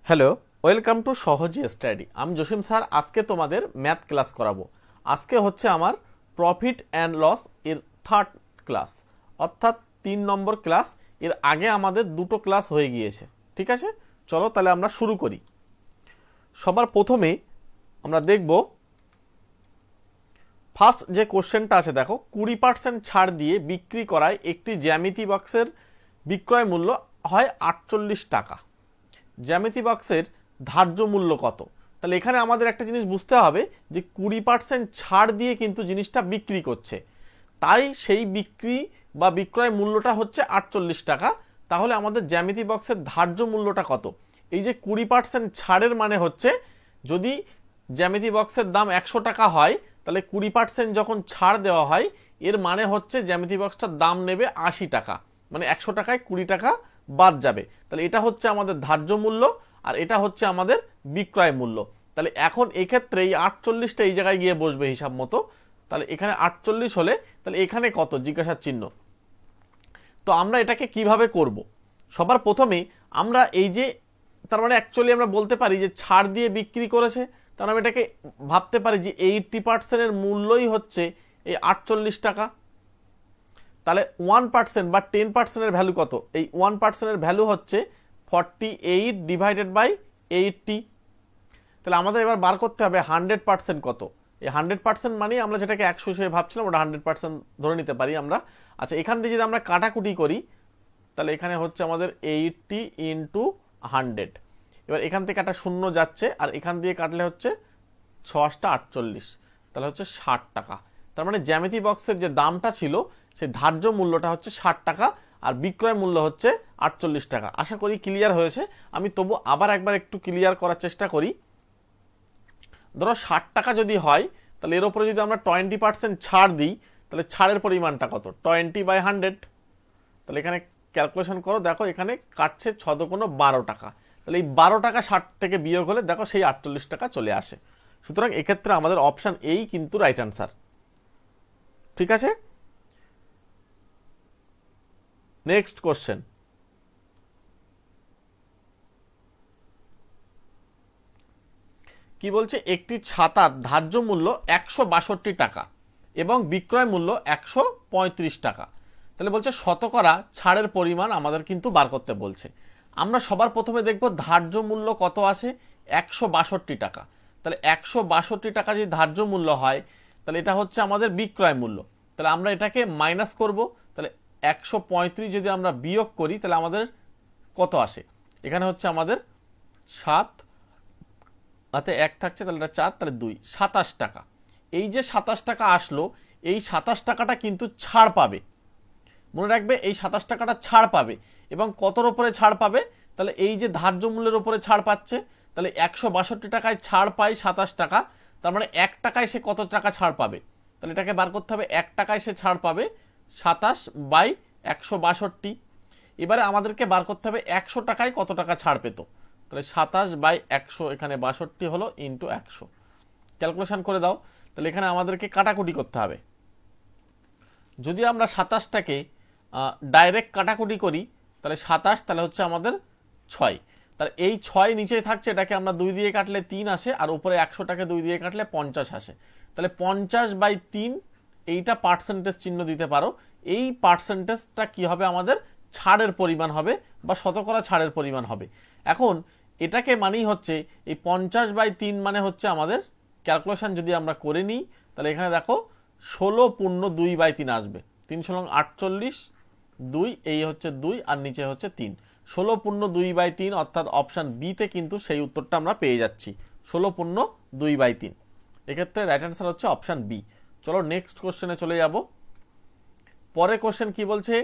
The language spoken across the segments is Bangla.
হ্যালো, ওয়েলকাম টু সহজ স্টাডি। আমি জসিম স্যার আজকে তোমাদের ম্যাথ ক্লাস করাবো। আজকে হচ্ছে আমার প্রফিট অ্যান্ড লস এর থার্ড ক্লাস, অর্থাৎ 3 নম্বর ক্লাস। এর আগে আমাদের দুটো ক্লাস হয়ে গিয়েছে, ঠিক আছে? চলো তাহলে আমরা শুরু করি। সবার প্রথমে আমরা দেখব ফার্স্ট যে কোশ্চেনটা আছে, দেখো 20% ছাড় দিয়ে বিক্রি করায় একটি জ্যামিতি বক্সের বিক্রয় মূল্য হয় 48 টাকা। জ্যামিতি বক্সের ধার্য মূল্য কত? তাহলে এখানে আমাদের একটা জিনিস বুঝতে হবে যে 20% ছাড় দিয়ে কিন্তু জিনিসটা বিক্রি করছে, তাই সেই বিক্রি বা বিক্রয় মূল্যটা হচ্ছে 48 টাকা। তাহলে আমাদের জ্যামিতি বক্সের ধার্য মূল্যটা কত? এই যে 20% ছাড়ের মানে হচ্ছে, যদি জ্যামিতি বক্সের দাম 100 টাকা হয়, তাহলে 20% যখন ছাড় দেওয়া হয় এর মানে হচ্ছে জ্যামিতি বক্সটার দাম নেবে 80 টাকা, মানে 100 টাকায় 20 টাকা বাদ যাবে। তাহলে এটা হচ্ছে আমাদের ধার্য মূল্য আর এটা হচ্ছে আমাদের বিক্রয় মূল্য। তাহলে এখন এক্ষেত্রে এই 48টা এই জায়গায় গিয়ে বসবে হিসাব মতো। তাহলে এখানে 48 হলে তাহলে এখানে কত জিজ্ঞাসার চিহ্ন। তো আমরা এটাকে কিভাবে করব? সবার প্রথমে আমরা এই যে, তার মানে অ্যাকচুয়ালি আমরা বলতে পারি যে ছাড় দিয়ে বিক্রি করেছে, তাহলে আমি এটাকে ভাবতে পারি যে 80% এর মূল্যই হচ্ছে এই 48 টাকা। তাহলে 1% বা 10% এর ভ্যালু কত? এই 1% এর ভ্যালু হচ্ছে 48 ডিভাইডেড বাই 80। তাহলে আমাদের এবার বার করতে হবে 100% কত। এই 100% মানে আমরা যেটাকে 100 হিসেবে ভাবছিলাম ওটা 100% ধরে নিতে পারি আমরা। আচ্ছা, এখান থেকে যদি আমরা কাটাকুটি করি তাহলে এখানে হচ্ছে আমাদের 80 ইন্টু 100। এবার এখান থেকে একটা শূন্য যাচ্ছে আর এখান দিয়ে কাটলে হচ্ছে 648, তাহলে হচ্ছে 60 টাকা। তার মানে জ্যামিতি বক্সের যে দামটা ছিল সেই ধার্য মূল্যটা হচ্ছে 60 টাকা আর বিক্রয় মূল্য হচ্ছে 48 টাকা। আশা করি ক্লিয়ার হয়েছে। আমি তবু আবার একবার একটু ক্লিয়ার করার চেষ্টা করি। ধরো 60 টাকা যদি হয়, তাহলে এর উপরে যদি আমরা 20% ছাড় দিই, তাহলে ছাড়ের পরিমাণটা কত? 20/100। তাহলে এখানে ক্যালকুলেশন করো, দেখো এখানে কাটছে 6×12 টাকা। তাহলে এই 12 টাকা 60 থেকে বিয়োগ হলে দেখো সেই 48 টাকা চলে আসে। সুতরাং এক্ষেত্রে আমাদের অপশন এই কিন্তু রাইট অ্যান্সার, ঠিক আছে? নেক্সট কোশ্চেন, কি বলছে? একটি ছাতার ধার্য মূল্য 162 টাকা এবং বিক্রয় মূল্য 135 টাকা। তাহলে বলছে শতকরা ছাড়ের পরিমাণ আমাদের কিন্তু বার করতে বলছে। আমরা সবার প্রথমে দেখব ধার্য মূল্য কত আছে, 162 টাকা। তাহলে 162 টাকা যদি ধার্য মূল্য হয়, তাহলে এটা হচ্ছে আমাদের বিক্রয় মূল্য। তাহলে আমরা এটাকে মাইনাস করব। তাহলে 135 যদি আমরা বিয়োগ করি তাহলে আমাদের কত আসে? এখানে হচ্ছে আমাদের 7 হাতে 1 থাকছে, তাহলে এটা 4, তাহলে 2, 27 টাকা। এই যে 27 টাকা আসলো, এই 27 টাকাটা কিন্তু ছাড় পাবে। মনে রাখবে এই 27 টাকাটা ছাড় পাবে। এবং কতর উপরে ছাড় পাবে? তাহলে এই যে ধার্য মূল্যের উপরে ছাড় পাচ্ছে, তাহলে 162 টাকায় ছাড় পাই 27 টাকা, তার মানে 1 টাকায় সে কত টাকা ছাড় পাবে? তাহলে এটাকে বার করতে হবে, 1 টাকায় সে ছাড় পাবে 27/162। এবারে আমাদেরকে বার করতে হবে 100 টাকায় কত টাকা ছাড় পেত। তাহলে 27/100, এখানে 62 হলো ইন্টু 100। ক্যালকুলেশন করে দাও। তাহলে এখানে আমাদেরকে কাটাকুটি করতে হবে। যদি আমরা 27টাকে ডাইরেক্ট কাটাকুটি করি তাহলে 27, তাহলে হচ্ছে আমাদের 6। তাহলে এই 6 নিচে থাকছে, এটাকে আমরা 2 দিয়ে কাটলে 3 আসে, আর উপরে 100টাকে 2 দিয়ে কাটলে 50 আসে। তাহলে 50/3, এইটা পার্সেন্টেজ চিহ্ন দিতে পারো। এই পার্সেন্টেজটা কি হবে? আমাদের ছাড়ের পরিমাণ হবে বা শতকরা ছাড়ের পরিমাণ হবে। এখন এটাকে মানেই হচ্ছে এই 50/3 মানে হচ্ছে আমাদের, ক্যালকুলেশন যদি আমরা করে নিই তাহলে এখানে দেখো 16.2/3 আসবে। 3 × 48, 2, এই হচ্ছে 2 আর নিচে হচ্ছে 3, 16.2/3, অর্থাৎ অপশন বি তে কিন্তু সেই উত্তরটা আমরা পেয়ে যাচ্ছি, 16.2/3। এক্ষেত্রে রাইট অ্যান্সার হচ্ছে অপশন বি। চলো নেক্সট কোশ্চেনে চলে যাব। পরের কোশ্চেন কি বলছে?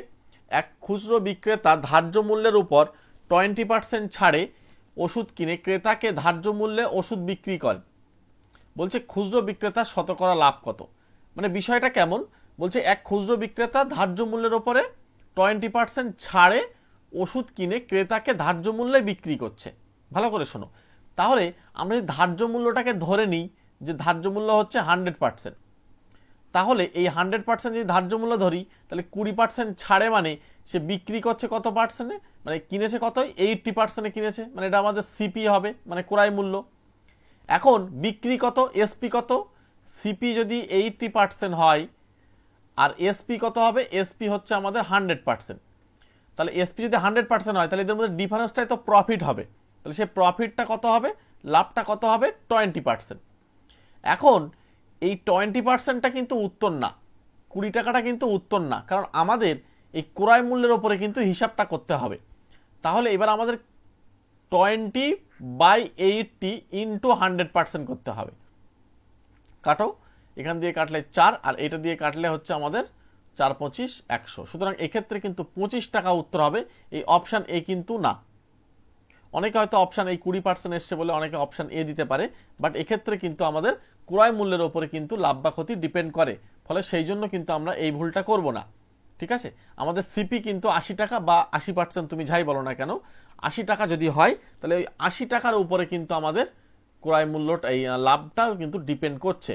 এক খুচরো বিক্রেতা ধার্য মূল্যের উপর 20% ছাড়ে ওষুধ কিনে ক্রেতাকে ধার্য মূল্যে ওষুধ বিক্রি করে। বলছে খুচরো বিক্রেতার শতকরা লাভ কত? মানে বিষয়টা কেমন? বলছে এক খুচরো বিক্রেতা ধার্য মূল্যের উপরে 20% ছাড়ে ওষুধ কিনে ক্রেতাকে ধার্য মূল্যে বিক্রি করছে। ভালো করে শোনো। তাহলে আমরা যদি ধার্য মূল্যটাকে ধরে নিই যে ধার্য মূল্য হচ্ছে 100%, তাহলে এই 100% যদি ধার্য মূল্য ধরি, তাহলে 20% ছাড়ে মানে সে বিক্রি করছে কত পার্সেন্টে, মানে কিনেছে কত, 80% কিনেছে, মানে এটা আমাদের সিপি হবে, মানে ক্রয় মূল্য। এখন বিক্রি কত, এসপি কত, সিপি যদি 80% হয় আর এসপি কত হবে, এসপি হচ্ছে আমাদের 100%। তাহলে এসপি যদি 100% হয়, তাহলে এদের মধ্যে ডিফারেন্সটাই তো প্রফিট হবে। তাহলে সে প্রফিটটা কত হবে, লাভটা কত হবে, 20%। এখন এই 20%টা কিন্তু উত্তর না, 20 টাকাটা কিন্তু উত্তর না, কারণ আমাদের এই ক্রয় মূল্যের উপরে কিন্তু হিসাবটা করতে হবে। তাহলে এবার আমাদের 20/80 ইন্টু 100% করতে হবে। কাটো, এখান দিয়ে কাটলে 4 আর এটা দিয়ে কাটলে হচ্ছে আমাদের 4 25 100। সুতরাং এক্ষেত্রে কিন্তু 25 টাকা উত্তর হবে, এই অপশান এ কিন্তু না। অনেকে হয়তো অপশান এই 20% এসছে বলে অনেকে অপশান এ দিতে পারে, বাট এক্ষেত্রে কিন্তু আমাদের ক্রয় মূল্যের উপরে কিন্তু লাভ বা ক্ষতি ডিপেন্ড করে, ফলে সেই জন্য কিন্তু আমরা এই ভুলটা করব না। ঠিক আছে, আমাদের সিপি কিন্তু 80 টাকা বা 80%, তুমি যাই বলো না কেন, 80 টাকা যদি হয়, তাহলে ওই 80 টাকার উপরে কিন্তু আমাদের ক্রয় মূল্যটা, এই লাভটাও কিন্তু ডিপেন্ড করছে।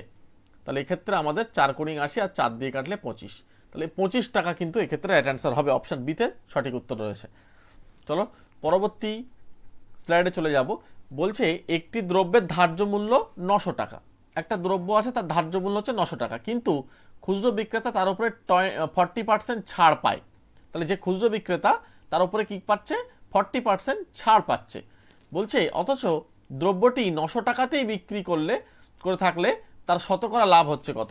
তাহলে এক্ষেত্রে আমাদের 4 কোণিং 80 আর 4 দিয়ে কাটলে 25, তাহলে 25 টাকা কিন্তু এক্ষেত্রে রাইট অ্যান্সার হবে, অপশন বিতে সঠিক উত্তর রয়েছে। চলো পরবর্তী স্লাইডে চলে যাব। বলছে একটি দ্রব্যের ধার্য মূল্য 900 টাকা। একটা দ্রব্য আছে, তার ধার্য মূল্য হচ্ছে 900 টাকা, কিন্তু খুচরো বিক্রেতা তার উপরে 40% ছাড় পায়। তাহলে যে খুচরো বিক্রেতা তার উপরে কি পাচ্ছে, 40% ছাড় পাচ্ছে। বলছে অথচ দ্রব্যটি 900 টাকাতেই বিক্রি করে থাকলে তার শতকরা লাভ হচ্ছে কত।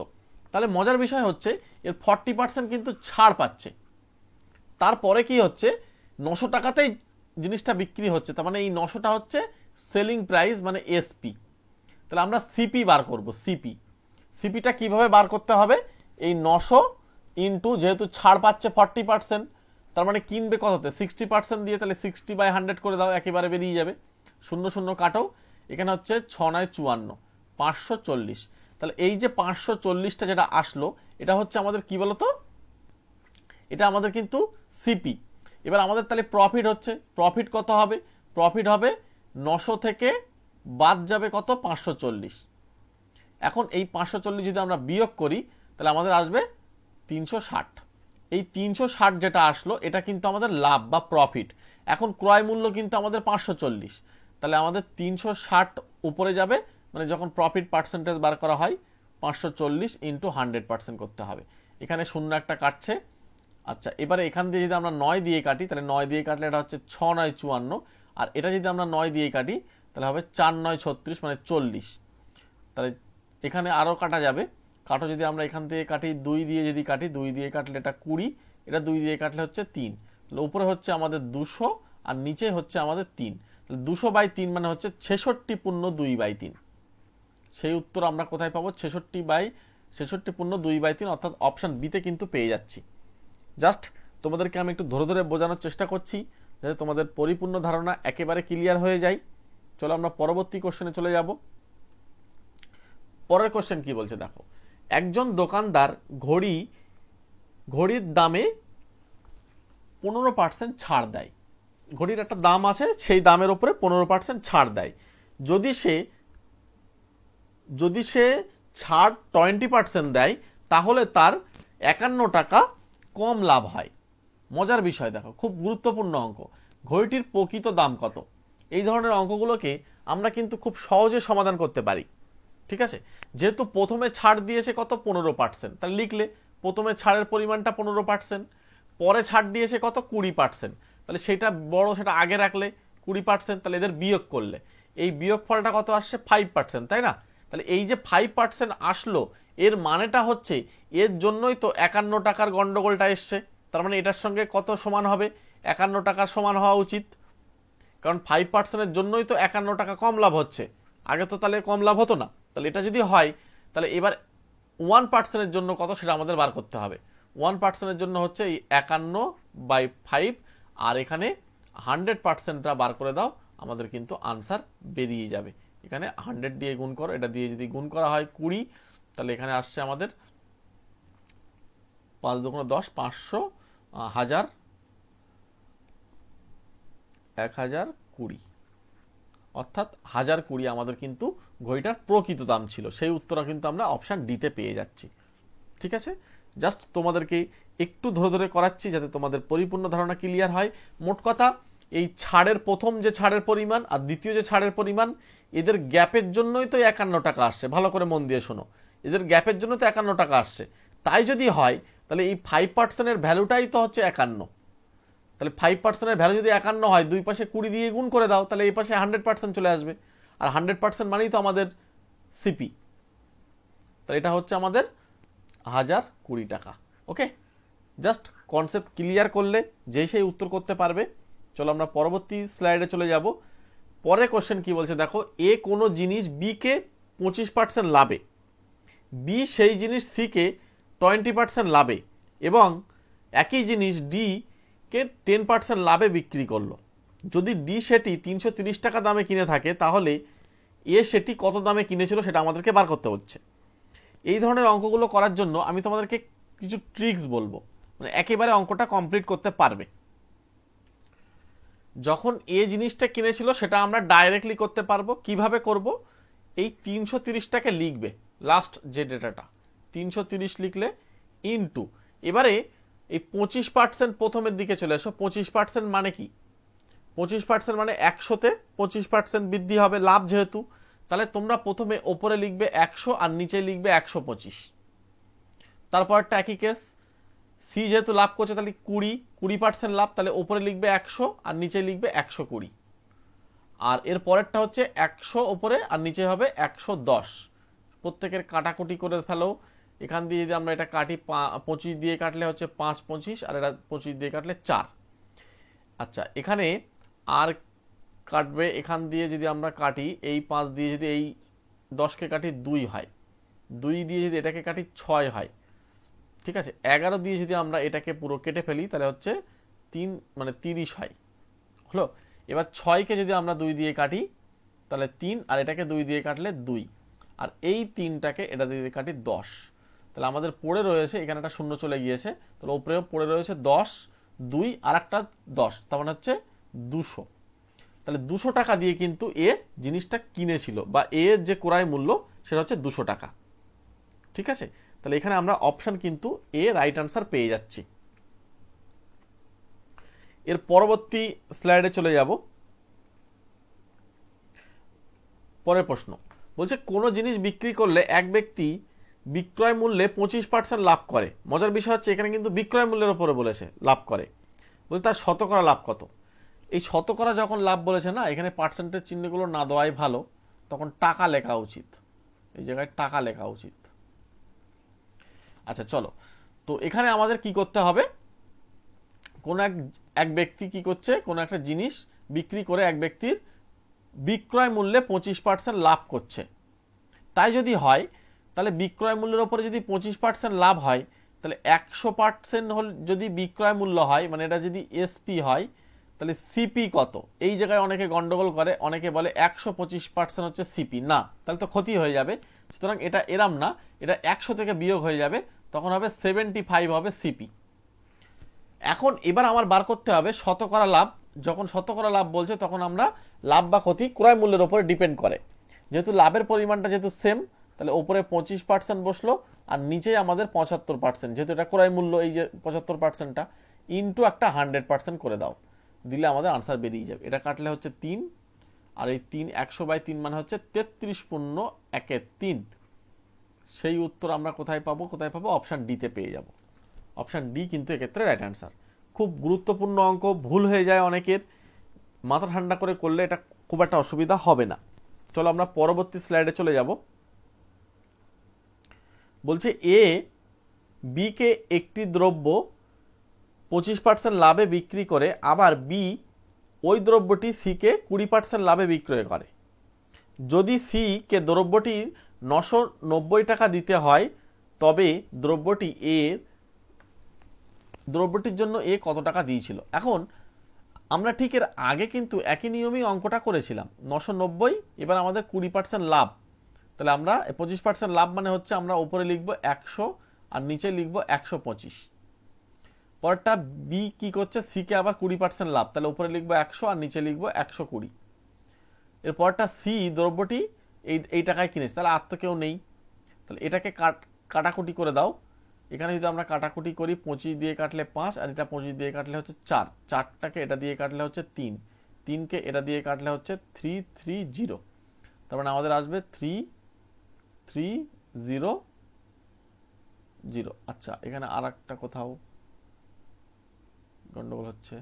তাহলে মজার বিষয় হচ্ছে এর 40% কিন্তু ছাড় পাচ্ছে, তারপরে কি হচ্ছে 900 টাকাতেই জিনিসটা বিক্রি হচ্ছে, তার মানে এই 900টা হচ্ছে সেলিং প্রাইস, মানে এসপি। তাহলে আমরা সিপি বার করব। সিপিটা কিভাবে বার করতে হবে, এই 900 ইন্টু, যেহেতু ছাড় পাচ্ছে 40%, তার মানে কিনবে কততে, 60% দিয়ে, তাহলে 60/100 করে দাও, একেবারে বেরিয়ে যাবে। 0 0 কাটো, এখানে হচ্ছে 6 9 54, 540। তাহলে এই যে 540টা যেটা আসলো, এটা হচ্ছে আমাদের কি বলতো, এটা আমাদের কিন্তু সিপি। এবার আমাদের তাহলে প্রফিট হচ্ছে, প্রফিট কত হবে, প্রফিট হবে 900 থেকে বাদ যাবে কত, 540। এখন এই 540 যদি আমরা বিয়োগ করি, তাহলে আমাদের আসবে 360। এই 360 যেটা আসলো, এটা কিন্তু আমাদের লাভ বা প্রফিট। এখন ক্রয় মূল্য কিন্তু আমাদের 540, তাহলে আমাদের 360 উপরে যাবে, মানে যখন প্রফিট পার্সেন্টেজ বার করা হয় 540 ইন্টু 100% করতে হবে। এখানে শূন্য একটা কাটছে। আচ্ছা, এবারে এখান দিয়ে যদি আমরা 9 দিয়ে কাটি, তাহলে 9 দিয়ে কাটলে এটা হচ্ছে 6 9 54, আর এটা যদি আমরা 9 দিয়ে কাটি, তাহলে হবে 4 9 36, মানে 40। তাহলে এখানে আরও কাটা যাবে, কাটো, যদি আমরা এখান থেকে কাটি 2 দিয়ে, যদি কাটি 2 দিয়ে কাটলে এটা 20, এটা 2 দিয়ে কাটলে হচ্ছে 3, তাহলে উপরে হচ্ছে আমাদের 200 আর নিচে হচ্ছে আমাদের 3, তাহলে 200/3 মানে হচ্ছে 66.2/3। সেই উত্তর আমরা কোথায় পাবো, 66.2/3, অর্থাৎ অপশন বিতে কিন্তু পেয়ে যাচ্ছি। জাস্ট তোমাদেরকে আমি একটু ধরে ধরে বোঝানোর চেষ্টা করছি, যাতে তোমাদের পরিপূর্ণ ধারণা একেবারে ক্লিয়ার হয়ে যায়। চলো আমরা পরবর্তী কোশ্চেনে চলে যাব। পরের কোশ্চেন কি বলছে দেখো, একজন দোকানদার ঘড়ির দামে 15% ছাড় দেয়। ঘড়ির একটা দাম আছে, সেই দামের উপরে 15% ছাড় দেয়। যদি সে ছাড় 20% দেয়, তাহলে তার 51 টাকা কম লাভ হয়। মজার বিষয় দেখো, খুব গুরুত্বপূর্ণ অঙ্ক। ঘড়িটির প্রকৃত দাম কত, এই ধরনের অঙ্কগুলোকে আমরা কিন্তু খুব সহজে সমাধান করতে পারি। ঠিক আছে, যেহেতু প্রথমে ছাড় দিয়েছে কত, 15%, তাহলে লিখলে প্রথমে ছাড়ের পরিমাণটা 15%, পরে ছাড় দিয়েছে কত, 20%, তাহলে সেটা বড়, সেটা আগে রাখলে 20%, তাহলে এদের বিয়োগ করলে এই বিয়োগ ফলটা কত আসছে, 5%, তাই না? তাহলে এই যে 5% আসলো, এর মানেটা হচ্ছে এর জন্যই তো 51 টাকার গন্ডগোলটা এসছে। তার মানে এটার সঙ্গে কত সমান হবে, 51 টাকার সমান হওয়া উচিত, কারণ 5%-এর জন্যই তো 51 টাকা কম লাভ হচ্ছে। আগে তো তাহলে কম লাভ হতো না। তাহলে এটা যদি হয়, তাহলে এবার 1%-এর জন্য কত, সেটা আমাদের বার করতে হবে। 1%-এর জন্য হচ্ছে এই 51/5, আর এখানে 100%টা বার করে দাও, আমাদের কিন্তু আনসার বেরিয়ে যাবে। এখানে 100 দিয়ে গুণ করো, এটা দিয়ে যদি গুণ করা হয় 20, তাহলে এখানে আসছে আমাদের 5 দুগুণ 10, 500, 1000, 1020, অর্থাৎ 1020 আমাদের কিন্তু ঘড়িটার প্রকৃত দাম ছিল। সেই উত্তরটা কিন্তু আমরা অপশন ডিতে পেয়ে যাচ্ছি। ঠিক আছে, জাস্ট তোমাদেরকে একটু ধরে ধরে করাচ্ছি যাতে তোমাদের পরিপূর্ণ ধারণা ক্লিয়ার হয়। মোট কথা, এই ছাড়ের প্রথম যে ছাড়ের পরিমাণ আর দ্বিতীয় যে ছাড়ের পরিমাণ, এদের গ্যাপের জন্যই তো 51 টাকা আসছে। ভালো করে মন দিয়ে শোনো, এদের গ্যাপের জন্য তো 51 টাকা আসছে। তাই যদি হয় তাহলে এই 5%-এর ভ্যালুটাই তো হচ্ছে 51। তাহলে 5%-এর ভ্যালু যদি 51 হয়, দুই পাশে 20 দিয়ে গুণ করে দাও, তাহলে এই পাশে 100% চলে আসবে। আর 100% মানেই তো আমাদের সিপি। তাহলে এটা হচ্ছে আমাদের 1020 টাকা। ওকে, জাস্ট কনসেপ্ট ক্লিয়ার করলে যেই সেই উত্তর করতে পারবে। চলো আমরা পরবর্তী স্লাইডে চলে যাব। পরে কোশ্চেন কি বলছে দেখো, এ কোনো জিনিস বি কে 25% লাভে, বি সেই জিনিস সি কে 20% লাভে এবং একই জিনিস ডি কে 10% লাভে বিক্রি করলো। যদি ডি সেটি 330 টাকা দামে কিনে থাকে, তাহলে এ সেটি কত দামে কিনেছিল সেটা আমাদেরকে বার করতে হচ্ছে। এই ধরনের অঙ্কগুলো করার জন্য আমি তোমাদেরকে কিছু ট্রিক্স বলবো, মানে একেবারে অঙ্কটা কমপ্লিট করতে পারবে। যখন এ জিনিসটা কিনেছিল সেটা আমরা ডাইরেক্টলি করতে পারবো। কিভাবে করব? এই 330টাকে লিখবে, লাস্ট যে ডেটাটা 330 লিখলে ইনটু, এবারে এই 25% প্রথমের দিকে চলে এসো। 25% মানে কি? 25% মানে 100-তে 25% বৃদ্ধি হবে, লাভ যেহেতু। তাহলে তোমরা প্রথমে ওপরে লিখবে 100 আর নিচে লিখবে 125। তারপরটা একই কেস, সি যেহেতু লাভ করছে তাহলে 20% লাভ, তাহলে ওপরে লিখবে 100 আর নিচে লিখবে 120। আর এর পরেরটা হচ্ছে 100 ওপরে আর নিচে হবে 110। প্রত্যেকের কাটাকুটি করে ফেলো। এখান দিয়ে যদি আমরা এটা কাটি, 25 দিয়ে কাটলে হচ্ছে 5 25, আর এটা 25 দিয়ে কাটলে 4। আচ্ছা, এখানে আর কাটবে, এখান দিয়ে যদি আমরা কাটি, এই 5 দিয়ে যদি এই 10কে কাটি 2 হয়, 2 দিয়ে যদি এটাকে কাটি 6 হয়, ঠিক আছে। 11 দিয়ে যদি আমরা এটাকে পুরো কেটে ফেলি তাহলে হচ্ছে 3 মানে 30 হয়, হলো। এবার 6কে যদি আমরা 2 দিয়ে কাটি তাহলে 3, আর এটাকে 2 দিয়ে কাটলে 2, আর এই 3টাকে এটা দিয়ে কাটি 10। তাহলে আমাদের পড়ে রয়েছে, এখানে একটা শূন্য চলে গিয়েছে, তাহলে উপরেও পড়ে রয়েছে 10, 2 আর একটা 10, তার মানে হচ্ছে 200। তাহলে 200 টাকা দিয়ে কিন্তু এ জিনিসটা কিনেছিল, বা এ যে ক্রয় মূল্য সেটা হচ্ছে 200 টাকা। ঠিক আছে, তাহলে এখানে আমরা অপশন কিন্তু এ রাইট আনসার পেয়ে যাচ্ছি। এর পরবর্তী স্লাইডে চলে যাব। পরের প্রশ্ন বলছে, কোন জিনিস বিক্রি করলে এক ব্যক্তি বিক্রয় মূল্যে 25% লাভ করে। মজার বিষয় হচ্ছে এখানে কিন্তু বিক্রয় মূল্যের উপরে বলেছে লাভ করে, বলছে তার শতকরা লাভ কত। এই শতকরা যখন লাভ বলেছে না, এখানে পার্সেন্টেজ চিহ্নগুলো না দেওয়াই ভালো, তখন টাকা লেখা উচিত, এই জায়গায় টাকা লেখা উচিত। আচ্ছা চলো, তো এখানে আমাদের কি করতে হবে, কোন এক ব্যক্তি কি করছে, কোন একটা জিনিস বিক্রি করে এক ব্যক্তির বিক্রয় মূল্যে 25% লাভ করছে। তাই যদি হয় তাহলে বিক্রয় মূল্যের উপরে যদি 25% লাভ হয়, তাহলে 100% যদি বিক্রয় মূল্য হয়, মানে এটা যদি এসপি হয়, তাহলে সিপি কত। এই জায়গায় অনেকে গন্ডগোল করে, অনেকে বলে 125% হচ্ছে সিপি। না, তাহলে তো ক্ষতি হয়ে যাবে। সুতরাং এটা এরাম না, এটা 100 থেকে বিয়োগ হয়ে যাবে, তখন হবে 75 হবে সিপি। এখন এবার আমার বার করতে হবে শতকরা লাভ। যখন শতকরা লাভ বলছে তখন আমরা লাভ বা ক্ষতি ক্রয় মূল্যের উপরে ডিপেন্ড করে। যেহেতু লাভের পরিমাণটা যেহেতু সেম, তাহলে উপরে 25% বসলো আর নিচে আমাদের 75%, যেহেতু এটা ক্রয় মূল্য, এই যে 75%টা ইনটু একটা 100% করে দাও, দিলে আমাদের আনসার বেরিয়ে যাবে। এটা কাটলে হচ্ছে 3, আর এই 3 100/3 মানে হচ্ছে 33 পূর্ণ 1/3। সেই উত্তর আমরা কোথায় পাবো? অপশন ডি তে পেয়ে যাব। অপশন ডি কিন্তু এক্ষেত্রে রাইট অ্যান্সার। খুব গুরুত্বপূর্ণ অঙ্ক, ভুল হয়ে যায় অনেকের, মাথা ঠান্ডা করে করলে এটা খুব একটা অসুবিধা হবে না। চলো আমরা পরবর্তী স্লাইডে চলে যাব। বলছে এ বি কে একটি দ্রব্য 25% লাভে বিক্রি করে, আবার বি ওই দ্রব্যটি সি কে 20% লাভে বিক্রয় করে। যদি সি কে দ্রব্যটি 990 টাকা দিতে হয়, তবে দ্রব্যটির জন্য এ কত টাকা দিয়েছিল। এখন আমরা ঠিক এর আগে কিন্তু একই নিয়মেই অঙ্কটা করেছিলাম। 990, এবার আমাদের 20% লাভ, তাহলে আমরা 25% লাভ মানে হচ্ছে আমরা উপরে লিখবো 100 আর নিচে লিখবো 125। পরেরটা বি কি করছে, সি কে আবার 20% লাভ, তাহলে উপরে লিখবো 100 আর নিচে লিখবো 120। এর পরেরটা সি দ্রব্যটি এই টাকায় কিনেছে, তাহলে আর তো কেউ নেই, তাহলে এটাকে কাটাকুটি করে দাও, এখানে যদি আমরা কাটাকুটি করি 25 দিয়ে কাটলে 5 আর এটা 25 দিয়ে কাটলে হচ্ছে 4, 4টাকে এটা দিয়ে কাটলে হচ্ছে 3, 3কে এটা দিয়ে কাটলে হচ্ছে 330। তার মানে আমাদের আসবে 3300। আচ্ছা, এখানে আর একটা কোথাও গন্ডগোল হচ্ছে।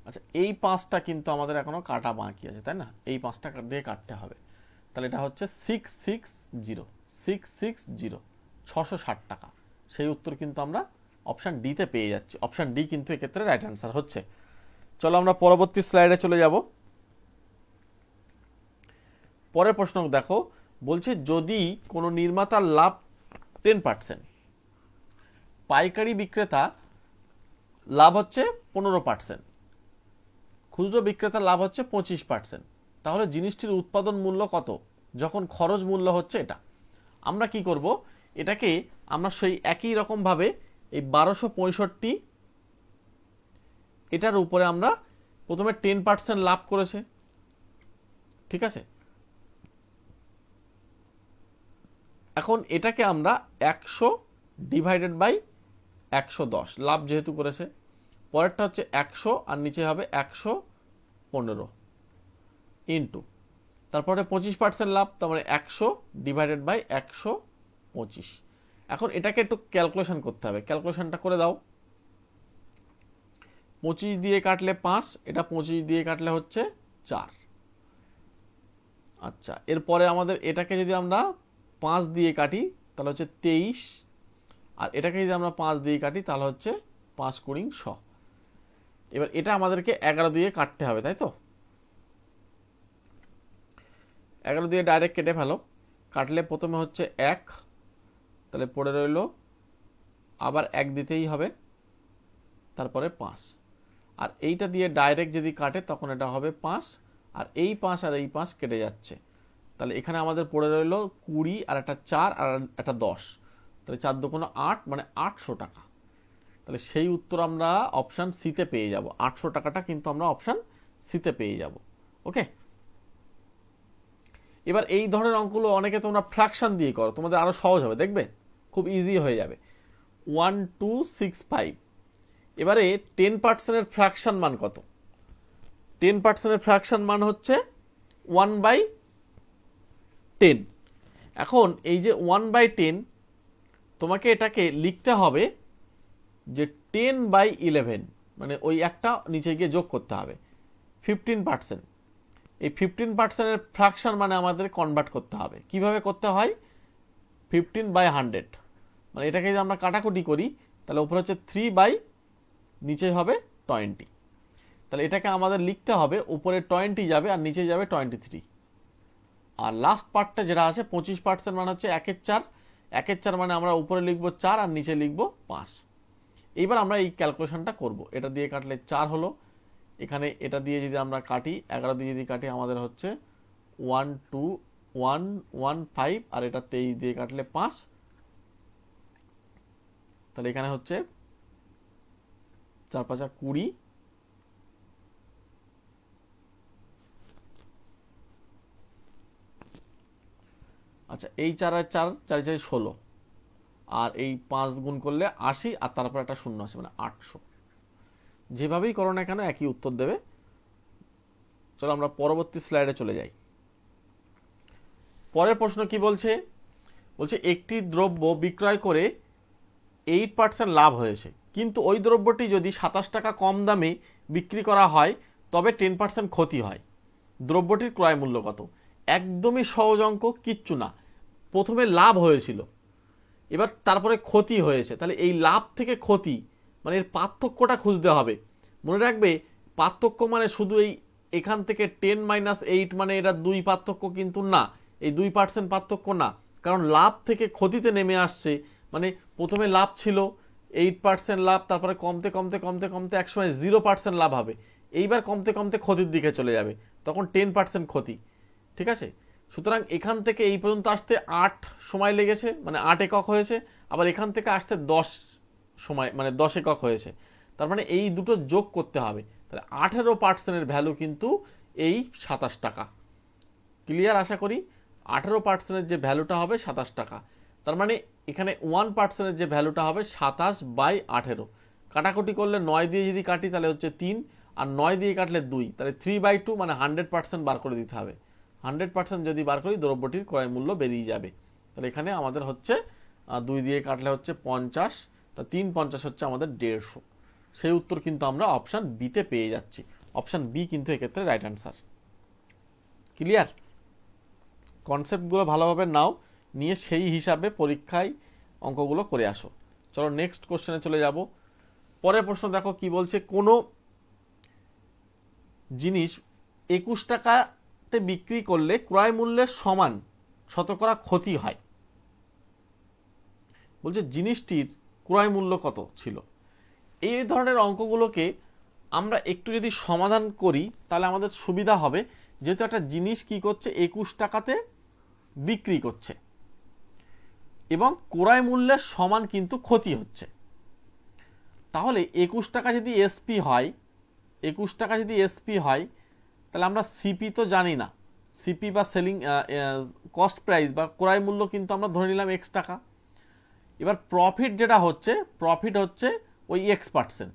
আচ্ছা, এই 5টা কিন্তু আমাদের এখনো কাটা বাকি আছে, তাই না? এই 5টা দিয়ে কাটতে হবে। তাহলে এটা হচ্ছে 660 660 টাকা। সেই উত্তর কিন্তু আমরা অপশন ডি তে পেয়ে যাচ্ছি। অপশন ডি কিন্তু এক্ষেত্রে রাইট অ্যান্সার হচ্ছে। চলো আমরা পরবর্তী স্লাইডে চলে যাব। পরের প্রশ্ন দেখো, বলছে যদি কোনো নির্মাতার লাভ 10%, পাইকারি বিক্রেতা লাভ হচ্ছে 15%, খুচরো বিক্রেতার লাভ হচ্ছে 25%, তাহলে জিনিসটির উৎপাদন মূল্য কত যখন খরচ মূল্য হচ্ছে এটা? আমরা কি করব, এটাকে আমরা সেই একই রকম ভাবে এই 1265 এটার উপরে আমরা প্রথমে 10% লাভ করেছে, ঠিক আছে? এখন এটাকে আমরা 100 ডিভাইডেড বাই 110, লাভ যেহেতু করেছে, পরেরটা হচ্ছে 100 আর নিচে হবে 115 ইন্টু, তারপরে 25% লাভ, তার মানে 100 ডিভাইডেড বাই 125। এখন এটাকে একটু ক্যালকুলেশন করতে হবে, ক্যালকুলেশনটা করে দাও। 25 দিয়ে কাটলে 5, এটা 25 দিয়ে কাটলে হচ্ছে 4। আচ্ছা, এরপরে আমাদের এটাকে যদি আমরা 5 দিয়ে কাটি তাহলে হচ্ছে 23, আর এটাকে যদি আমরা 5 দিয়ে কাটি তাহলে হচ্ছে 5 কুড়ি 100। এবার এটা আমাদেরকে 11 দিয়ে কাটতে হবে, তাই তো? 11 দিয়ে ডাইরেক্ট কেটে ফেলো। কাটলে প্রথমে হচ্ছে 1, তাহলে পড়ে রইল, আবার 1 দিতেই হবে, তারপরে 5। আর এইটা দিয়ে ডাইরেক্ট যদি কাটে তখন এটা হবে 5, আর এই 5 আর এই 5 কেটে যাচ্ছে, তাহলে এখানে আমাদের পড়ে রইল 20 আর একটা 4 আর একটা 10, তাহলে 4 দুগুণ 8, মানে 800 টাকা। তাহলে সেই উত্তর আমরা অপশন সিতে পেয়ে যাব। 800 টাকাটা কিন্তু আমরা অপশন সিতে পেয়ে যাব। ওকে, এবার এই ধরনের অঙ্কগুলো অনেকে তোমরা ফ্র্যাকশন দিয়ে করো, তোমাদের আরো সহজ হবে, দেখবে খুব ইজি হয়ে যাবে। 1265, এবারে 10% ফ্র্যাকশন মান কত? 10% ফ্র্যাকশন মান হচ্ছে 1/10। এখন এই যে 1/10, তোমাকে এটাকে লিখতে হবে যে 10/11, মানে ওই একটা নিচে গিয়ে যোগ করতে হবে 15%। এই 15%-এর ফ্র্যাকশন মানে আমাদের কনভার্ট করতে হবে। কিভাবে করতে হয়? 15/100, মানে এটাকে যদি আমরা কাটাকুটি করি তাহলে উপরে হচ্ছে 3 নিচে হবে 20, তাহলে এটাকে আমাদের লিখতে হবে উপরে 20 যাবে আর নিচে যাবে 23। আর লাস্ট পার্টটা যেটা আছে 25% মানে হচ্ছে 1/4, 1/4 মানে আমরা উপরে লিখবো 4 আর নিচে লিখবো 5। এইবার আমরা এই ক্যালকুলেশনটা করব। এটা দিয়ে কাটলে 4 হলো, এখানে এটা দিয়ে যদি আমরা কাটি 11 দিয়ে যদি কাটি আমাদের হচ্ছে 12115, আর এটা 23 দিয়ে কাটলে 5, তাহলে এখানে হচ্ছে 4 5 20। আচ্ছা, এই 4 আর 4 4 4 16, আর এই 5 গুণ করলে 80, আর তারপর একটা শূন্য আছে, মানে 800। যেভাবেই করো না কেন একই উত্তর দেবে। চলো আমরা পরবর্তী স্লাইডে চলে যাই। পরের প্রশ্ন কি বলছে? বলছে একটি দ্রব্য বিক্রয় করে 8% লাভ হয়েছে, কিন্তু ওই দ্রব্যটি যদি 27 টাকা কম দামে বিক্রি করা হয় তবে 10% ক্ষতি হয়। দ্রব্যটির ক্রয় মূল্য কত? একদমই সহজ অঙ্ক, কিচ্ছু না। প্রথমে লাভ হয়েছিল, এবার তারপরে ক্ষতি হয়েছে, তাহলে এই লাভ থেকে ক্ষতি মানে এর পার্থক্যটা খুঁজতে হবে। মনে রাখবে, পার্থক্য মানে শুধু এখান থেকে 10 - 8 মানে এটা 2 পার্থক্য কিন্তু না, এই 2% পার্থক্য না, কারণ লাভ থেকে ক্ষতিতে নেমে আসছে। মানে প্রথমে লাভ ছিল 8% লাভ, তারপরে কমতে কমতে কমতে কমতে একসময় 0% লাভ হবে, এইবার কমতে কমতে ক্ষতির দিকে চলে যাবে, তখন 10% ক্ষতি। ঠিক আছে, সুতরাং এখান থেকে এই পর্যন্ত আসতে 8 সময় লেগেছে, মানে 8 একক হয়েছে, আবার এখান থেকে আসতে 10 সময়, মানে 10 একক হয়েছে। তার মানে এই দুটো যোগ করতে হবে, তাহলে 18% ভ্যালু কিন্তু এই 27 টাকা। ক্লিয়ার আশা করি। 18% যে ভ্যালুটা হবে 27 টাকা। তার মানে এখানে 1% যে ভ্যালুটা হবে 27/18। কাটাকুটি করলে 9 দিয়ে যদি কাটি তাহলে হচ্ছে 3, আর 9 দিয়ে কাটলে 2, তাহলে 3/2 মানে 100% বার করে দিতে হবে। 100% যদি বার করি দ্রব্যটির ক্রয় মূল্য বেরিয়ে যাবে। তাহলে এখানে আমাদের হচ্ছে 2 দিয়ে কাটলে হচ্ছে 50, তা 3×50 হচ্ছে আমাদের 150। সেই উত্তর কিন্তু আমরা অপশান বিতে পেয়ে যাচ্ছি। অপশান বি কিন্তু এক্ষেত্রে রাইট অ্যান্সার। ক্লিয়ার? কনসেপ্টগুলো ভালোভাবে নাও, নিয়ে সেই হিসাবে পরীক্ষায় অঙ্কগুলো করে আসো। চলো নেক্সট কোশ্চেনে চলে যাব। পরের প্রশ্ন দেখো কি বলছে, কোনো জিনিস 21 টাকাতে বিক্রি করলে ক্রয় মূল্যের সমান শতকরা ক্ষতি হয়। বলছে জিনিসটির ক্রয় মূল্য কত ছিল। এই ধরনের অঙ্কগুলোকে আমরা একটু যদি সমাধান করি তাহলে আমাদের সুবিধা হবে, যেহেতু একটা জিনিস কি করছে 21 টাকাতে বিক্রি করছে এবং ক্রয় মূল্যের সমান কিন্তু ক্ষতি হচ্ছে। তাহলে 21 টাকা যদি এসপি হয়, 21 টাকা যদি এসপি হয়, তাহলে আমরা সিপি তো জানি না, সিপি বা সেলিং কস্ট প্রাইস বা ক্রয় মূল্য কিন্তু আমরা ধরে নিলাম x টাকা। এবার প্রফিট যেটা হচ্ছে, প্রফিট হচ্ছে ওই x%,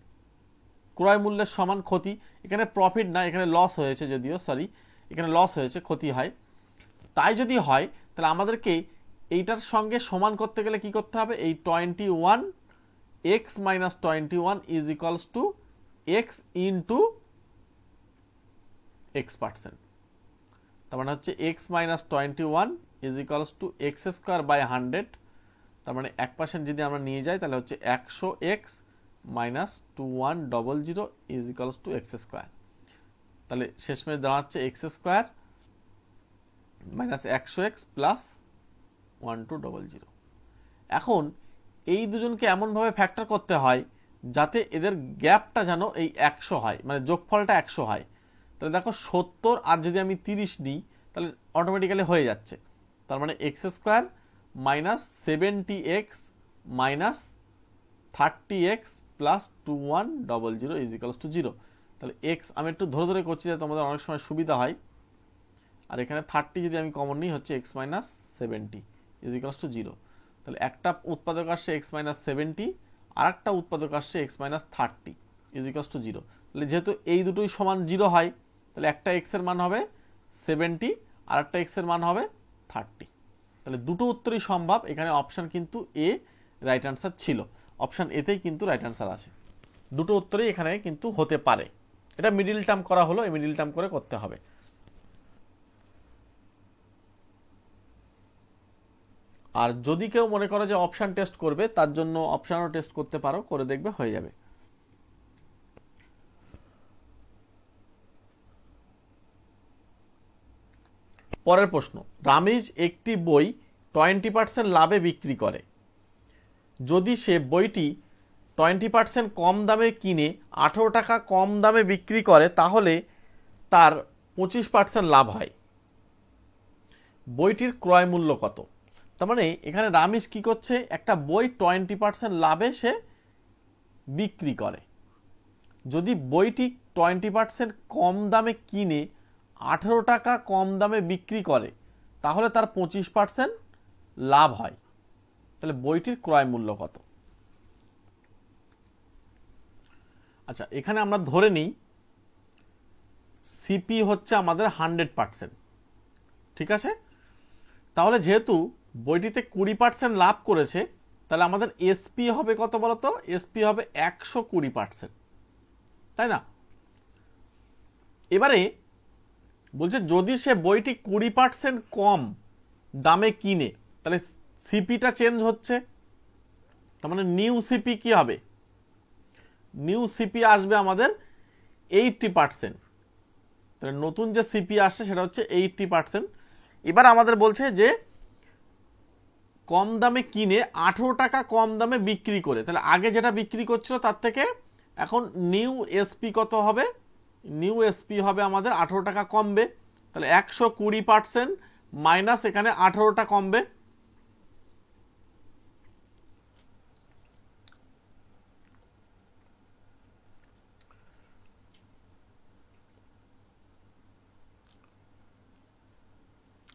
ক্রয় মূল্যের সমান ক্ষতি। এখানে প্রফিট না, এখানে লস হয়েছে, যদিও সরি এখানে লস হয়েছে, ক্ষতি হয়। তাই যদি হয় তাহলে আমাদেরকে এইটার সঙ্গে সমান করতে গেলে কি করতে হবে, এই 21 x minus 21 is equals to x into x%। তার মানে হচ্ছে x minus 21 is equals to x square by 100। তার মানে 1% যদি আমরা নিয়ে যাই তাহলে হচ্ছে 100x minus 2100 is equals to x square। তাহলে শেষমেশ দাঁড়াচ্ছে x square minus 100x plus 1200। এখন এই দুজনকে এমনভাবে ফ্যাক্টর করতে হয় যাতে এদের গ্যাপটা যেন এই 100 হয়, মানে যোগফলটা 100 হয়। তাহলে দেখো 70 আর যদি আমি 30 নিই তাহলে অটোমেটিক্যালি হয়ে যাচ্ছে। তার মানে x square minus 70x minus 30x plus 2100 is equals two 0। তাহলে x আমি একটু ধরে ধরে করছি যাতে তোমাদের অনেক সময় সুবিধা হয়। আর এখানে 30 যদি আমি কমন নিই হচ্ছে x minus 70 is equals two 0। তাহলে একটা উৎপাদক আসছে x মাইনাস 70, আর একটা উৎপাদক আসছে x minus 30 is equals two 0। তাহলে যেহেতু এই দুটোই সমান 0 হয়, তাহলে একটা x এর মান হবে 70 আর একটা x এর মান হবে 30। তাহলে দুটো উত্তরই সম্ভব। এখানে অপশন কিন্তু এ রাইট অ্যান্সার ছিল, অপশন এতেই কিন্তু রাইট অ্যান্সার আছে। দুটো উত্তরই এখানে কিন্তু হতে পারে। এটা মিডিল টার্ম করা হলো, এই মিডিল টার্ম করে করতে হবে। আর যদি কেউ মনে করে যে অপশন টেস্ট করবে, তার জন্য অপশনও টেস্ট করতে পারো, করে দেখবে হয়ে যাবে। পরের প্রশ্ন, রামিজ একটি বই 20% লাভে বিক্রি করে। যদি সে বইটি 20% কম দামে কিনে 18 টাকা কম দামে বিক্রি করে তাহলে তার 25% লাভ হয়। বইটির ক্রয় মূল্য কত? তার মানে এখানে রামিজ কি করছে, একটা বই 20% লাভে সে বিক্রি করে। যদি বইটি 20% কম দামে কিনে 18 টাকা কম দামে বিক্রি করে তাহলে তার 25% লাভ হয়। তাহলে বইটির ক্রয় মূল্য কত? আচ্ছা, এখানে আমরা ধরে নিই সিপি হচ্ছে আমাদের 100%, ঠিক আছে? তাহলে যেহেতু বইটিতে 20% লাভ করেছে, তাহলে আমাদের এসপি হবে কত বলতো? এসপি হবে 120%, তাই না? এবারে বলছে যদি সে বইটি 20% কম দামে কিনে, তাহলে সিপিটা চেঞ্জ হচ্ছে। তার মানে নিউ সিপি কি হবে? নিউ সিপি আসবে আমাদের 80%। তাহলে নতুন যে সিপি আসছে সেটা হচ্ছে 80%। এবার আমাদের বলছে যে কম দামে কিনে 18 টাকা কম দামে বিক্রি করে, তাহলে আগে যেটা বিক্রি করছিল তার থেকে এখন নিউ এসপি কত হবে? নিউ এসপি হবে আমাদের 18 টাকা কমবে। তাহলে 120% মাইনাস এখানে 18টা কমবে।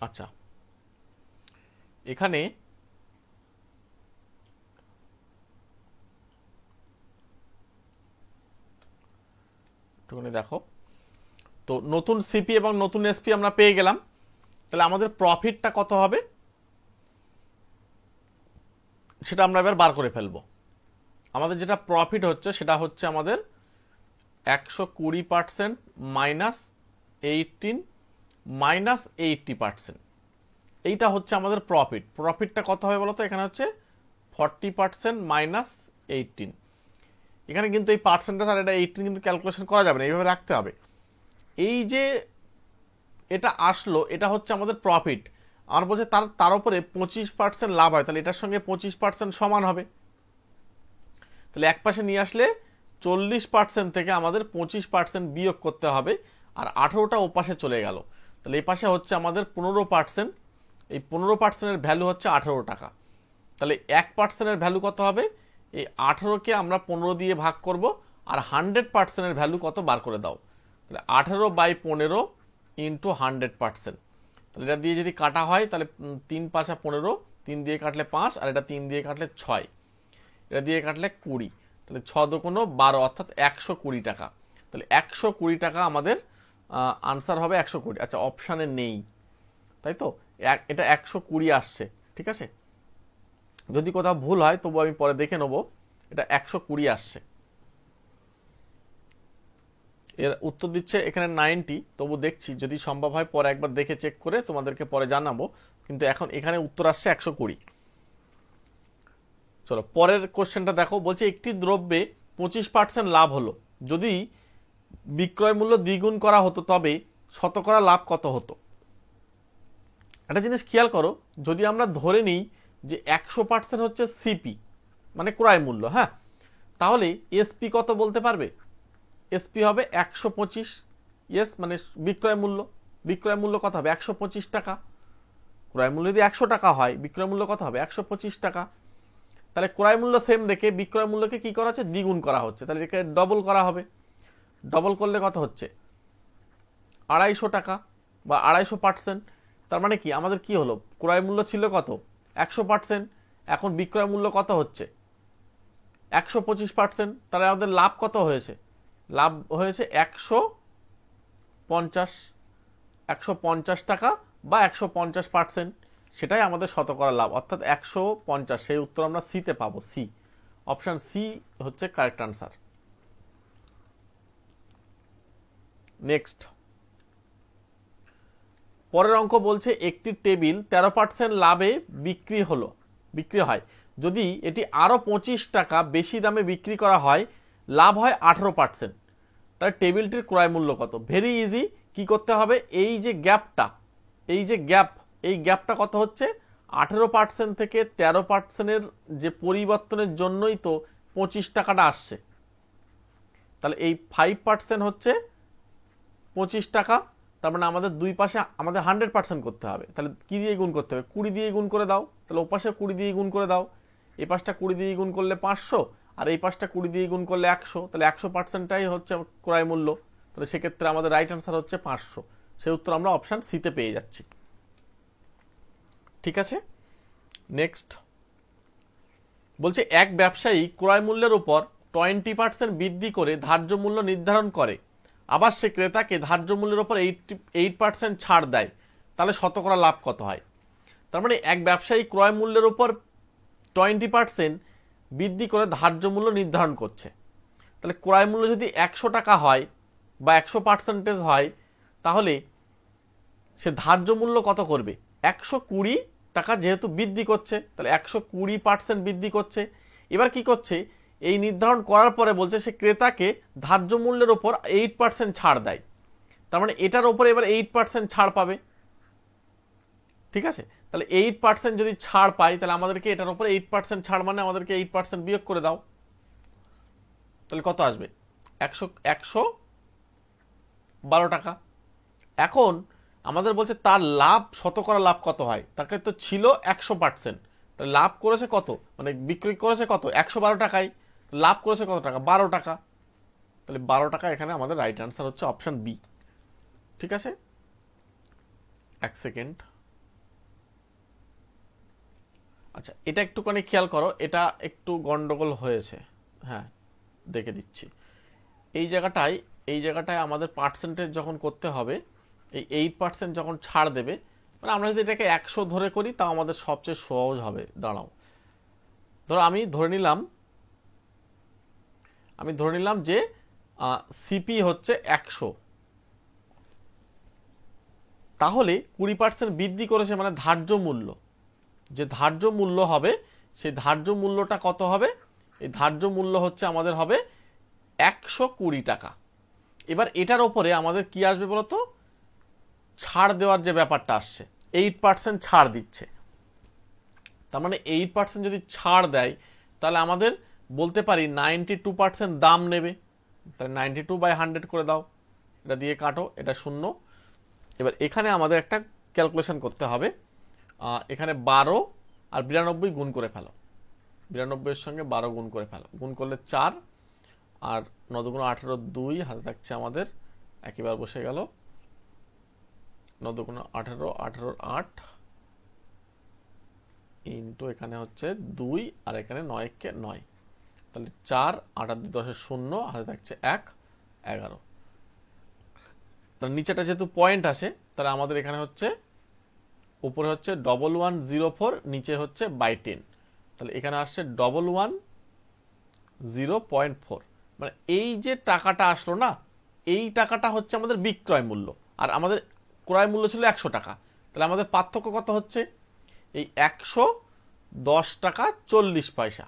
আচ্ছা, এখানে একটুখানি দেখো, তো নতুন সিপি এবং নতুন এসপি আমরা পেয়ে গেলাম। তাহলে আমাদের প্রফিটটা কত হবে সেটা আমরা এবার বার করে ফেলবো। আমাদের যেটা প্রফিট হচ্ছে সেটা হচ্ছে আমাদের 120% মাইনাস 18 মাইনাস 80%, এইটা হচ্ছে আমাদের প্রফিট। প্রফিটটা কত হবে বলতো, এখানে হচ্ছে 40% মাইনাস 18। এখানে কিন্তু এই পার্সেন্টেজ আর এটা 18 কিন্তু ক্যালকুলেশন করা যাবে না, এইভাবে রাখতে হবে। এই যে এটা আসলো এটা হচ্ছে আমাদের প্রফিট, আর বলছে তার উপরে 25% লাভ হয়, তাহলে এটার সঙ্গে 25% সমান হবে। তাহলে এক পাশে নিয়ে আসলে 40% থেকে আমাদের 25% বিয়োগ করতে হবে, আর 18টা ও পাশে চলে গেল। তাহলে এই পাশে হচ্ছে আমাদের 15%, এই 15%-এর ভ্যালু হচ্ছে 18 টাকা। তাহলে 1%-এর ভ্যালু কত হবে, এই 18কে আমরা 15 দিয়ে ভাগ করব, আর 100%-এর ভ্যালু কত বার করে দাও। তাহলে 18/15 ইন্টু 100%। তাহলে এটা দিয়ে যদি কাটা হয় তাহলে 3 5 15, 3 দিয়ে কাটলে 5, আর এটা 3 দিয়ে কাটলে 6, এটা দিয়ে কাটলে 20, তাহলে 6 দুগুণ 12, অর্থাৎ 120 টাকা। তাহলে 120 টাকা আমাদের আনসার হবে 120। আচ্ছা, অপশানে নেই তাই তো, এটা 120 আসছে, ঠিক আছে। যদি কোথাও ভুল হয় তবু আমি পরে দেখে নেব, এটা 120 আসছে। এর উত্তর দিচ্ছে এখানে 90, তবু দেখছি যদি সম্ভব হয় পরে একবার দেখে চেক করে তোমাদেরকে পরে জানাবো, কিন্তু এখন এখানে উত্তর আসছে 120। চলো পরের কোশ্চেনটা দেখো, বলছে একটি দ্রব্যে 25% লাভ হলো, যদি বিক্রয় মূল্য দ্বিগুণ করা হতো তবে শতকরা লাভ কত হতো। একটা জিনিস খেয়াল করো, যদি আমরা ধরে নিই যে 100% হচ্ছে সিপি মানে ক্রয় মূল্য, হ্যাঁ, তাহলে এসপি কত বলতে পারবে? এসপি হবে 125। ইয়েস, মানে বিক্রয় মূল্য, বিক্রয় মূল্য কত হবে 125 টাকা। ক্রয় মূল্য যদি 100 টাকা হয়, বিক্রয় মূল্য কত হবে 125 টাকা। তাহলে ক্রয় মূল্য সেম রেখে বিক্রয় মূল্যকে কি করা হচ্ছে, দ্বিগুণ করা হচ্ছে, তাহলে এটাকে ডবল করা হবে। ডবল করলে কত হচ্ছে 250 টাকা বা 250%। তার মানে কি আমাদের কি হলো, ক্রয় মূল্য ছিল কত 100%, এখন বিক্রয় মূল্য কত হচ্ছে 125%। তাহলে আমাদের লাভ কত হয়েছে, লাভ হয়েছে 150 টাকা বা 150%, সেটাই আমাদের শতকরা লাভ, অর্থাৎ 150। সেই উত্তর আমরা সিতে পাবো, সি, অপশন সি হচ্ছে কারেক্ট আনসার। নেক্সট, পরের অঙ্ক বলছে একটি টেবিল 13% লাভে বিক্রি হয়, যদি এটি আরো 25 টাকা বেশি দামে বিক্রি করা হয়, লাভ হয় 18%। তাহলে টেবিলটির ক্রয় মূল্য কত? ভেরি ইজি, কি করতে হবে, এই যে গ্যাপটা, এই যে গ্যাপ, এই গ্যাপটা কত হচ্ছে 18% থেকে 13%-এর যে পরিবর্তনের জন্যই তো 25 টাকাটা আসছে। তাহলে এই 5% হচ্ছে 25 টাকা, তার মানে আমাদের দুই পাশে আমাদের 100% করতে হবে। তাহলে কি দিয়ে গুণ করতে হবে, 20 দিয়ে গুণ করে দাও। তাহলে ও পাশে 20 দিয়ে গুণ করে দাও, এই পাশটা 20 দিয়ে গুণ করলে 500, আর এই পাশটা 20 দিয়ে গুণ করলে 100, তাহলে 100%টাই হচ্ছে ক্রয় মূল্য। তাহলে সেক্ষেত্রে আমাদের রাইট আনসার হচ্ছে 500। সেই উত্তর আমরা অপশন সিতে পেয়ে যাচ্ছি, ঠিক আছে। নেক্সট বলছে এক ব্যবসায়ী ক্রয় মূল্যের উপর 20% বৃদ্ধি করে ধার্য মূল্য নির্ধারণ করে, আবার সে ক্রেতাকে ধার্য মূল্যের উপর 8% ছাড় দেয়, তাহলে শতকরা লাভ কত হয়। তার মানে এক ব্যবসায়ী ক্রয় মূল্যের উপর 20% বৃদ্ধি করে ধার্য মূল্য নির্ধারণ করছে, তাহলে ক্রয় মূল্য যদি 100 টাকা হয় বা 100% হয়, তাহলে সে ধার্য মূল্য কত করবে 120 টাকা, যেহেতু বৃদ্ধি করছে তাহলে 120% বৃদ্ধি করছে। এবার কি করছে, এই নির্ধারণ করার পরে বলছে সে ক্রেতাকে ধার্য মূল্যের উপর 8% ছাড় দেয়, তার মানে এটার উপরে এবার 8% ছাড় পাবে, ঠিক আছে। তাহলে 8% যদি ছাড় পাই, তাহলে আমাদেরকে এটার উপরে 8% ছাড় মানে আমাদেরকে 8% বিয়োগ করে দাও, তাহলে কত আসবে 112 টাকা। এখন আমাদের বলছে তার লাভ, শতকরা লাভ কত হয়, তাকে তো ছিল 100%, তাহলে লাভ করেছে কত, মানে বিক্রি করেছে কত 112 টাকায়, লাভ করেছে কত টাকা 12 টাকা, তাহলে 12 টাকা এখানে আমাদের রাইট আনসার হচ্ছে অপশন বি, ঠিক আছে। এক সেকেন্ড, আচ্ছা, এটা একটুখানি খেয়াল করো, এটা একটু গন্ডগোল হয়েছে। হ্যাঁ, দেখে দিচ্ছি। এই জায়গাটায় আমাদের পার্সেন্টেজ যখন করতে হবে, এই 8% যখন ছাড় দেবে, মানে আমরা যদি এটাকে 100 ধরে করি তাও আমাদের সবচেয়ে সহজ হবে। দাঁড়াও, ধরো আমি ধরে নিলাম যে সিপি হচ্ছে 100, তাহলে 20% বৃদ্ধি করেছে, মানে ধার্য মূল্য, যে ধার্য মূল্য হবে সেই ধার্য মূল্যটা কত হবে? এই ধার্য মূল্য হচ্ছে আমাদের হবে 120 টাকা। এবার এটার ওপরে আমাদের কি আসবে বলতো? ছাড় দেওয়ার যে ব্যাপারটা আসছে, 8% ছাড় দিচ্ছে। তার মানে 8% যদি ছাড় দেয়, তাহলে আমাদের বলতে পারি 92% দাম নেবে। তাহলে 92/100 করে দাও, এটা দিয়ে কাটো, এটা 0। এবার এখানে আমাদের একটা ক্যালকুলেশন করতে হবে। এখানে 12 আর 92 গুণ করে ফেলো, 92 এর সঙ্গে 12 গুণ করে ফেলো, গুণ করলে 4 আর 9 দুগুণ 18, 2 হাতে থাকছে আমাদের, একইবার বসে গেল। 9 দুগুণ 18, 18 8 ইন্টু এখানে হচ্ছে 2 আর এখানে 9 কে 9, তাহলে 4 8 আর 2 10 0, হাতে থাকছে 1 11। তার নিচেটা যেহেতু পয়েন্ট আসে, তাহলে আমাদের এখানে হচ্ছে উপরে হচ্ছে 1104, নিচে হচ্ছে বাই 10, তাহলে এখানে আসছে 1110.4। মানে এই যে টাকাটা আসলো না, এই টাকাটা হচ্ছে আমাদের বিক্রয় মূল্য, আর আমাদের ক্রয় মূল্য ছিল 100 টাকা। তাহলে আমাদের পার্থক্য কত হচ্ছে? এই 110 টাকা 40 পয়সা।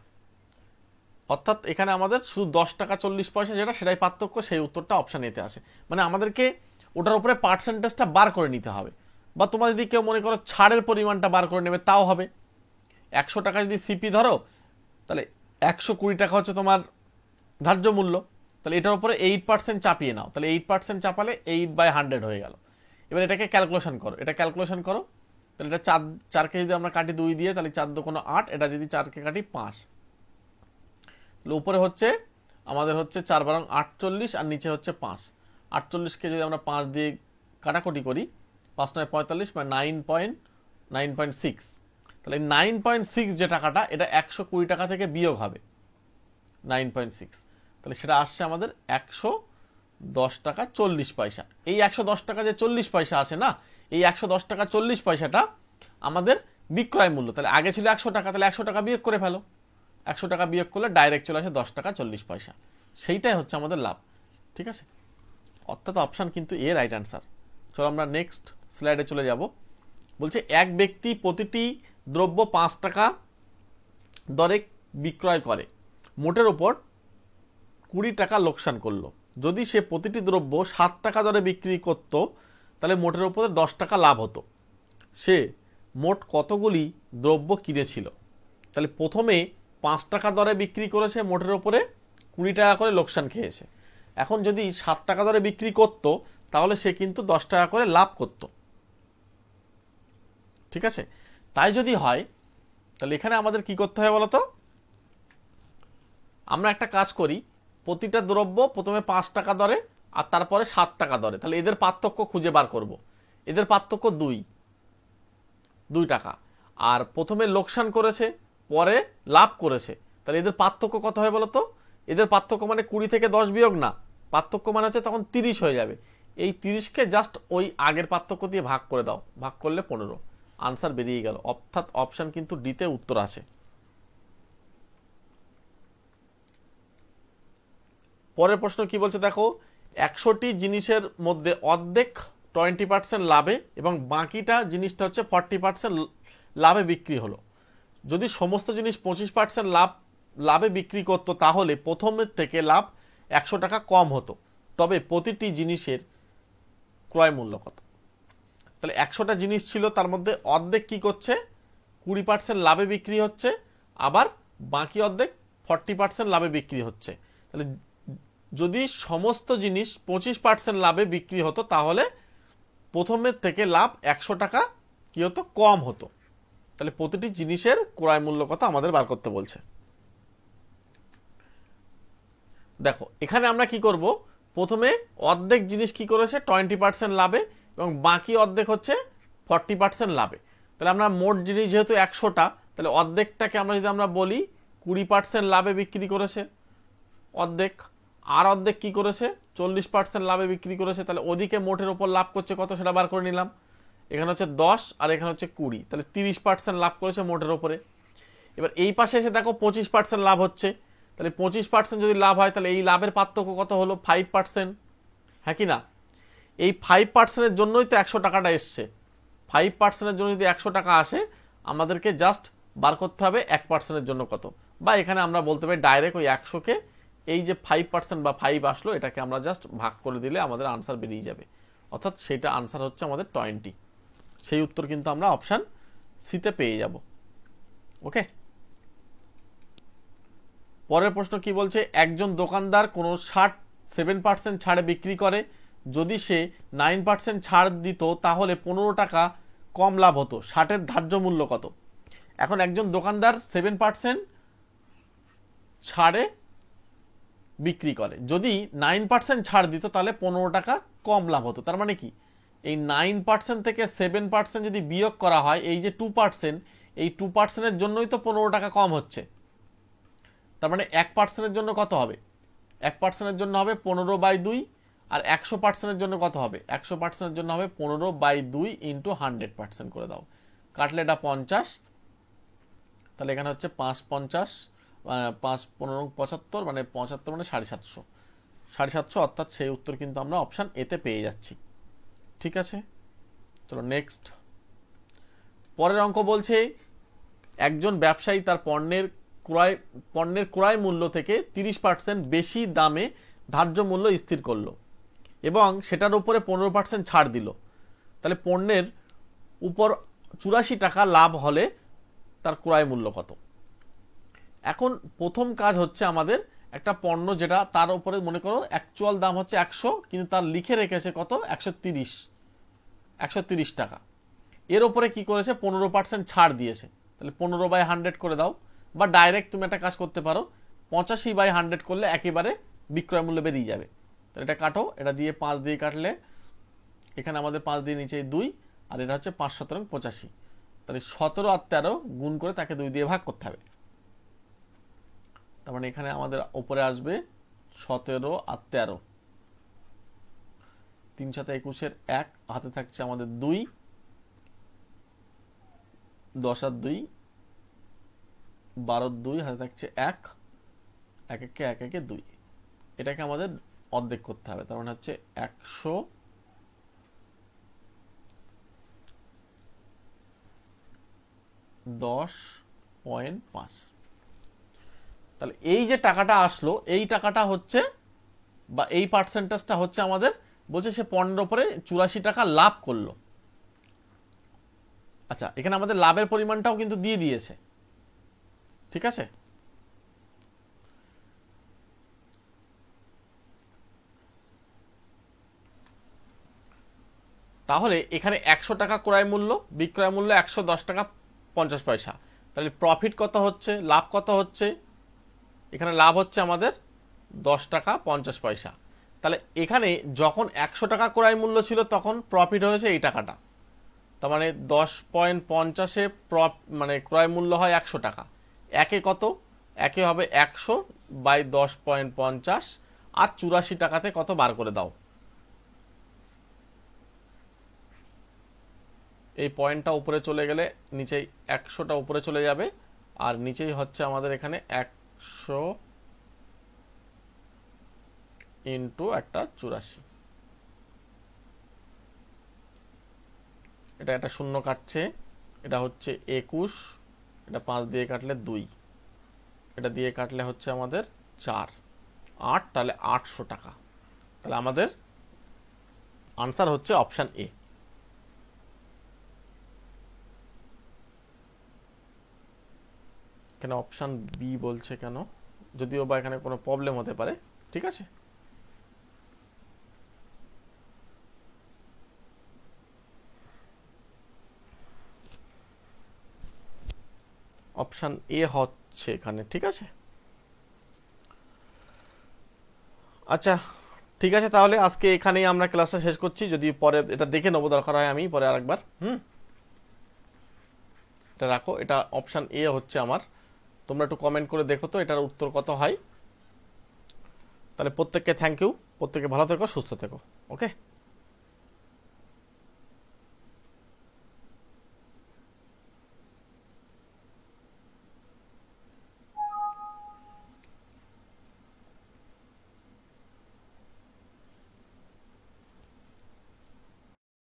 অর্থাৎ এখানে আমাদের শুধু 10 টাকা 40 পয়সা যেটা, সেটাই পার্থক্য, সেই উত্তরটা অপশন এতে আসে। মানে আমাদেরকে ওটার উপরে পার্সেন্টেজটা বার করে নিতে হবে, বা তোমার যদি কেউ মনে করো ছাড়ের পরিমাণটা বার করে নেবে তাও হবে। 100 টাকা যদি সিপি ধরো, তাহলে 120 টাকা হচ্ছে তোমার ধার্য মূল্য, তাহলে এটার উপরে 8% চাপিয়ে নাও, তাহলে 8% চাপালে 8/100 হয়ে গেল। এবার এটাকে ক্যালকুলেশন করো, তাহলে এটা 4কে যদি আমরা কাটি 2 দিয়ে, তাহলে 4 2 8, এটা যদি 4কে কাটি 5, তাহলে উপরে হচ্ছে আমাদের হচ্ছে 4 বারং 48 আর নিচে হচ্ছে 5। 48কে যদি আমরা 5 দিয়ে কাটাকুটি করি, 5 9 45, মানে 9.6। তাহলে 9.6 যে টাকাটা, এটা 120 টাকা থেকে বিয়োগ হবে 9.6, তাহলে সেটা আসছে আমাদের 110 টাকা 40 পয়সা। এই 110 টাকা যে 40 পয়সা আছে না, এই 110 টাকা 40 পয়সাটা আমাদের বিক্রয় মূল্য। তাহলে আগে ছিল 100 টাকা, তাহলে 100 টাকা বিয়োগ করে ফেলো, 100 টাকা বিয়োগ করলে ডাইরেক্ট চলে আসে 10 টাকা 40 পয়সা। সেইটাই হচ্ছে আমাদের লাভ। ঠিক আছে, অর্থাৎ অপশন কিন্তু এ রাইট অ্যান্সার। চলো আমরা নেক্সট স্লাইডে চলে যাব। বলছে এক ব্যক্তি প্রতিটি দ্রব্য 5 টাকা দরে বিক্রয় করে, মোটের উপর 20 টাকা লোকসান করলো। যদি সে প্রতিটি দ্রব্য 7 টাকা দরে বিক্রি করত, তাহলে মোটের উপরে 10 টাকা লাভ হতো। সে মোট কতগুলি দ্রব্য কিনেছিল? তাহলে প্রথমে 5 টাকা দরে বিক্রি করেছে, মোটের উপরে 20 টাকা করে লোকসান খেয়েছে। এখন যদি 7 টাকা দরে বিক্রি করত, তাহলে সে কিন্তু 10 টাকা করে লাভ করত। ঠিক আছে, তাই যদি হয়, তাহলে এখানে আমাদের কি করতে হবে বলতো? আমরা একটা কাজ করি, প্রতিটা দ্রব্য প্রথমে 5 টাকা দরে আর তারপরে 7 টাকা দরে, তাহলে এদের পার্থক্য খুঁজে বার করব। এদের পার্থক্য 2 টাকা, আর প্রথমে লোকসান করেছে, পরে লাভ করেছে, তাহলে এদের পার্থক্য কত হয় বলতো? এদের পার্থক্য মানে 20 থেকে 10 বিয়োগ না, পার্থক্য মানে হচ্ছে তখন 30 হয়ে যাবে। এই 30কে জাস্ট ওই আগের পার্থক্য দিয়ে ভাগ করে দাও, ভাগ করলে 15, আনসার বেরিয়ে গেল। অর্থাৎ অপশন কিন্তু ডিতে উত্তর আছে। পরের প্রশ্ন কি বলছে দেখো, 100টি জিনিসের মধ্যে অর্ধেক 20% লাভে এবং বাকিটা জিনিসটা হচ্ছে 40% লাভে বিক্রি হলো। যদি সমস্ত জিনিস 25% লাভে বিক্রি করতো, তাহলে প্রথমের থেকে লাভ 100 টাকা কম হতো, তবে প্রতিটি জিনিসের ক্রয় মূল্য কত? তাহলে 100টা জিনিস ছিল, তার মধ্যে অর্ধেক কি করছে? 20% লাভে বিক্রি হচ্ছে, আবার বাকি অর্ধেক 40% লাভে বিক্রি হচ্ছে। তাহলে যদি সমস্ত জিনিস 25% লাভে বিক্রি হতো, তাহলে প্রথমের থেকে লাভ 100 টাকা কি হতো? কম হতো। তাহলে প্রতিটি জিনিসের ক্রয় মূল্য কত আমাদের বার করতে বলছে। দেখো এখানে আমরা কি করব, প্রথমে অর্ধেক জিনিস কি করেছে 20% লাভে এবং বাকি অর্ধেক হচ্ছে 40% লাভে। তাহলে আমরা মোট জিনিস যেহেতু 100টা, তাহলে অর্ধেকটাকে আমরা বলি 20% লাভে বিক্রি করেছে, অর্ধেক। আর অর্ধেক কি করেছে, 40% লাভে বিক্রি করেছে। তাহলে ওদিকে মোটের ওপর লাভ করছে কত সেটা বার করে নিলাম। এখানে হচ্ছে 10 আর এখানে হচ্ছে 20, তাহলে 30% লাভ করেছে মোটের ওপরে। এবার এই পাশে এসে দেখো 25% লাভ হচ্ছে, তাহলে 25% যদি লাভ হয় তাহলে এই লাভের পার্থক্য কত হলো, 5%, হ্যাঁ কি না? এই 5%-এর জন্যই তো 100 টাকাটা এসছে। 5%-এর জন্য যদি 100 টাকা আসে, আমাদেরকে জাস্ট বার করতে হবে 1%-এর জন্য কত, বা এখানে আমরা বলতে পারি ডাইরেক্ট ওই 100-কে এই যে 5% বা 5 আসলো এটাকে আমরা জাস্ট ভাগ করে দিলে আমাদের আনসার বেরিয়ে যাবে, অর্থাৎ সেটা আনসার হচ্ছে আমাদের 20। সেই উত্তর কিন্তু আমরা অপশন সিতে পেয়ে যাব। ওকে, পরের প্রশ্ন কি বলছে, একজন দোকানদার কোনো 7% ছাড়ে বিক্রি করে, যদি সে 9% ছাড় দিত তাহলে 15 টাকা কম লাভ হতো, 60-এর ধার্য মূল্য কত? এখন একজন দোকানদার 7% ছাড়ে বিক্রি করে, যদি 9% ছাড় দিত তাহলে 15 টাকা কম লাভ হতো। তার মানে কি, এই 9% থেকে 7% যদি বিয়োগ করা হয়, এই যে 2%, এই 2%-এর জন্যই তো 15 টাকা কম হচ্ছে। তার মানে 1%-এর জন্য কত হবে, 1%-এর জন্য হবে 15/2, আর 100%-এর জন্য কত হবে, 100%-এর জন্য হবে 15/2 ইন্টু 100% করে দাও, কাটলে এটা 50, তাহলে এখানে হচ্ছে 5×50, 5×15=75, মানে 75 মানে 750, 750, অর্থাৎ সেই উত্তর কিন্তু আমরা অপশন এতে পেয়ে যাচ্ছি। ঠিক আছে, চলো নেক্সট। পরের অঙ্ক বলছে, একজন ব্যবসায়ী তার পণ্যের ক্রয় মূল্য থেকে 30% বেশি দামে ধার্য মূল্য স্থির করলো এবং সেটার উপরে 15% ছাড় দিল, তাহলে পণ্যের উপর 84 টাকা লাভ হলে তার ক্রয় মূল্য কত? এখন প্রথম কাজ হচ্ছে আমাদের একটা পণ্য যেটা তার উপরে মনে করো অ্যাকচুয়াল দাম হচ্ছে 100, কিন্তু তার লিখে রেখেছে কত, 130 টাকা, এর উপরে কি করেছে 15% ছাড় দিয়েছে, তাহলে 15/100 করে দাও, বা ডাইরেক্ট তুমি একটা কাজ করতে পারো, 85/100 করলে একেবারে বিক্রয় মূল্য বেরিয়ে যাবে। তাহলে এটা কাটো, এটা দিয়ে 5 দিয়ে কাটলে এখানে আমাদের 5 দিয়ে নিচে 2, আর এটা হচ্ছে 5×17 85, তাহলে 17 আর 13 গুণ করে তাকে 2 দিয়ে ভাগ করতে হবে। তার মানে এখানে আমাদের উপরে আসবে 17 আর 13, 3×7=21, 1 হাতে থাকছে আমাদের 2, 10 আর 2 12, 2 হাতে থাকছে 1, 1 1 1 1 2, এটাকে আমাদের অর্ধেক করতে হবে, তার মানে হচ্ছে 110.5। তাহলে এই যে টাকাটা আসলো, এই টাকাটা হচ্ছে বা এই পার্সেন্টেজটা হচ্ছে আমাদের, বলছে সে পণ্যের উপরে 84 টাকা লাভ করলো। আচ্ছা, এখানে আমাদের লাভের পরিমাণটাও কিন্তু দিয়ে দিয়েছে। ঠিক আছে, তাহলে এখানে 100 টাকা ক্রয় মূল্য, বিক্রয় মূল্য 110 টাকা 50 পয়সা, তাহলে প্রফিট কত হচ্ছে, লাভ কত হচ্ছে, এখানে লাভ হচ্ছে আমাদের 10 টাকা 50 পয়সা। তাহলে এখানে যখন 100 টাকা ক্রয় মূল্য ছিল তখন প্রফিট হয়েছে এই টাকাটা, তার মানে 10.50-এ মানে ক্রয় মূল্য হয় 100 টাকা, একে কত, একে হবে 100/10.50, আর 84 টাকাতে কত বার করে দাও। এই পয়েন্টটা উপরে চলে গেলে নিচেই 100টা উপরে চলে যাবে, আর নিচেই হচ্ছে আমাদের এখানে 100 ইন্টু একটা 84, এটা একটা শূন্য কাটছে, এটা হচ্ছে 21, এটা 5 দিয়ে কাটলে 2, এটা দিয়ে কাটলে হচ্ছে আমাদের 4, 8, তাহলে 800 টাকা। তাহলে আমাদের আনসার হচ্ছে অপশন এ। এখানে অপশন বি বলছে কেন, যদিও বা এখানে কোনো প্রবলেম হতে পারে। ঠিক আছে, অপশন এ হচ্ছে এখানে। ঠিক আছে, আচ্ছা ঠিক আছে, তাহলে আজকে এখানেই আমরা ক্লাসটা শেষ করছি, যদি পরে এটা দেখে নেবো, দরকার হয় আমি পরে আরেকবার। এটা রাখো, এটা অপশান এ হচ্ছে আমার। তোমরা একটু কমেন্ট করে দেখো তো এটার উত্তর কত হয়। তাহলে প্রত্যেককে থ্যাংক ইউ, প্রত্যেকে ভালো থেকো, সুস্থ থেকো। ওকে।